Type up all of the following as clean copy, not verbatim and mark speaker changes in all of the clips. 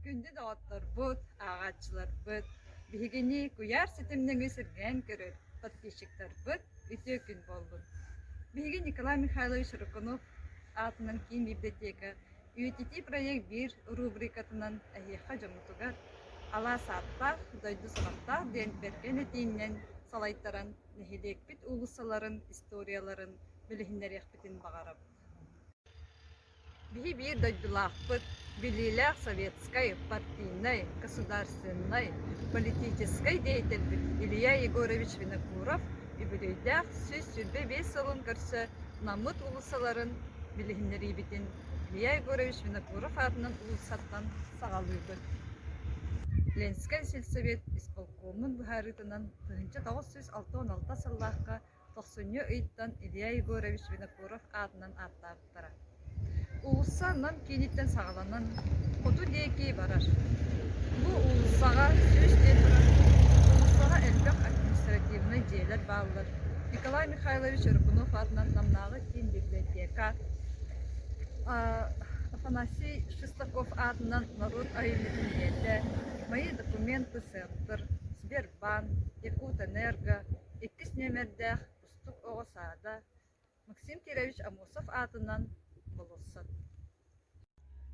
Speaker 1: Күнді дağıtlar бұд, ağaçlar бұд. Бігені кuyar сетімнің өсірген көрір. Подписчиктар бұд, өте күн болдым. Биги Николай Михайлович Рукунов атынан кейін библиотека UTT проект 1 рубрикатынан әйеқа жомутугар ала сааттар, дойду сағаттар ден берген етейінен салайттаран нехелек бит улысаларын, историяларын білігіндер екпітін бағарабы. Биги bir дойдулақпыт, билилях советской, партийной, государственной, политической деятельности Илья Егорович Винокуров Übülüydək süz sürbe 5 yılın görsə namıt ulusаларын bilginleri bitin Илья Егорович Винокуров adından ulusattan sağalıydı. Ленинский сельсовет исполкомын бұхарытынан 1916 сыллаққа 90 ыйттан Илья Егорович Винокуров adından аттағыптара. Ulussandan kenitten sağlanan kutu deyeki barar. Bu ulussağa söz deydirir. Ulussağa elbək административный жээлер bağlıdır. Николай Михайлович Рукунов adından namnağı кен библиотека, Афанасий Шестаков adından Народ айылының елі, Мои документы центр, Сбербанк, Якутэнерго, 2 нөмірдәқ Устук Оғасада, Максим Кирович Амосов adından болуссат.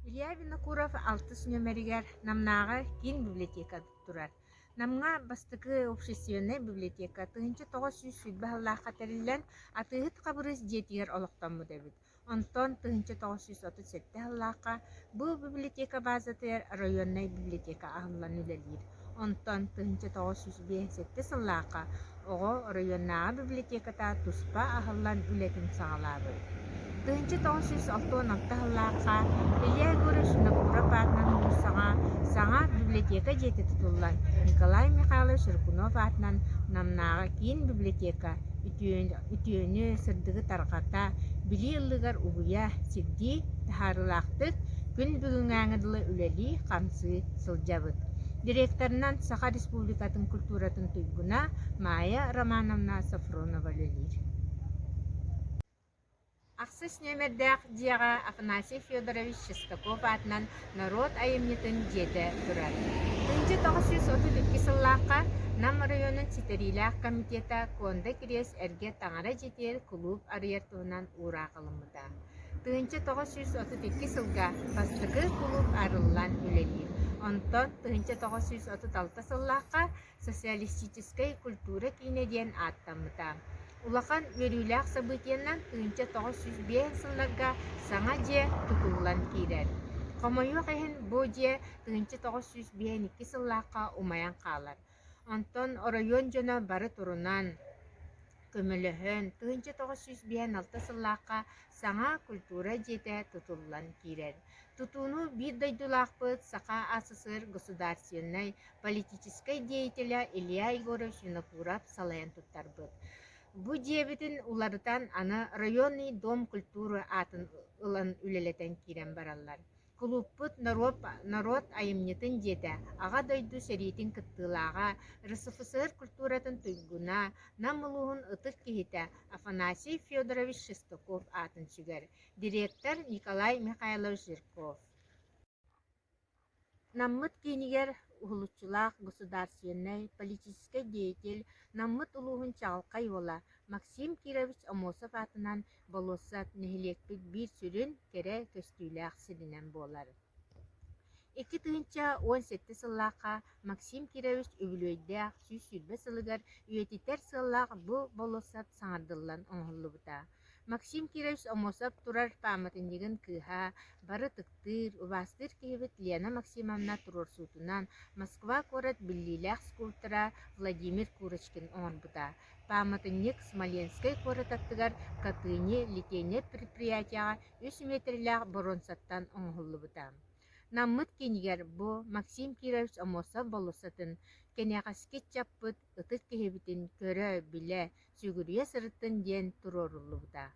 Speaker 2: Илья Винокуров 6 нөмірігер намнаğı кен библиотека тұрар. Намга бастыкы общественная библиотека 1900 сүдбәһаллах катерилен атыгыт кабырыс жетигер олоктон дебит. Онтон 1937 халлака бу библиотека базатыр районный библиотека ахыллан үлелир. Онтон 1957 сыллака ого районный библиотеката туспа ахыллан үлетин сагалабы. 1916 халлака Илья Егорович Винокуров атынан саңа библиотека жети тутуллан Николай Михайлович Рукунов атынан намнаға кейін библиотека үтүйөнү сырдыгы тарқата били ыллыгар убуя сирди тахарылақтык күн бүгүнгәңидылы үлели камсы сылжабыт. Директорынан Саха Республикатын культуратын туйгуна Майя Романовна Сафронова лөлир. Ақсыс нөмірдәқ дияға Афанасий Федорович Шестаков атынан народ айымнетін жеді тұрар. 1932 сыллаққа Нам районын Ситерилақ комитета Конда Кирес әрге таңара жетер клуб арыертуынан ура қылымыда. 1932 сылға бастығы клуб арылан үлелер. Онтон 1936 сыллаққа социалистической культура кейнеден аттамыда. Улахан верюлях событиянан 1905 сылларга саңа же тутуллан кирер. Комойу кайын бу же 1905 сыллаққа умаян қалар. Онтон район жона бары турунан көмөлөһөн 1906 сыллаққа саңа культура жете тутуллан кирер. Тутуну бир дойдулақпыт Саха АССР государственной политической деятеля Илья Егорович Винокуров салаян туттарбыт. Бу дебитин уларытан аны районный дом культуры атын ылан үлелетен кирен бараллар. Клубпут народ айымнетін жете, аға дойду серитин кыттылаға, РСФСР культуратын туйгуна, намылуғын ытық кейті Афанасий Федорович Шестаков атын сүгер, директор Николай Михайлович Жирков. Наммыт кейнигер улуччулах государственный политический деятель наммыт улуғын чағылқай ола Максим Кирович Амосов атынан болосат нехилекпит бир сүрін кере көстүйләқ сиринен болар. 2017 сыллаққа Максим Кирович өбілөйдәқ сүз сүрбе сылыгар үйетитер сыллақ бұ болосат саңардылан оңғылы бұта. Максим Кирович Амосов турар паматындеген кыха, бары тыктыр, убастыр кейбет Лена Максимовна турорсутунан Москва город биллилях скульптора Владимир Курочкин оңырбыта. Паматындек Смоленской город аттыгар Катыне литейне предприятияға 3 метрлях боронсаттан оңғылы бұта. Наммыт кенігер бұ Максим Кирович Амосов болусатын кенеғаскет чаппыт ытык кейбетін көрі біле сүгірие сырыттын ден турорулы бұта.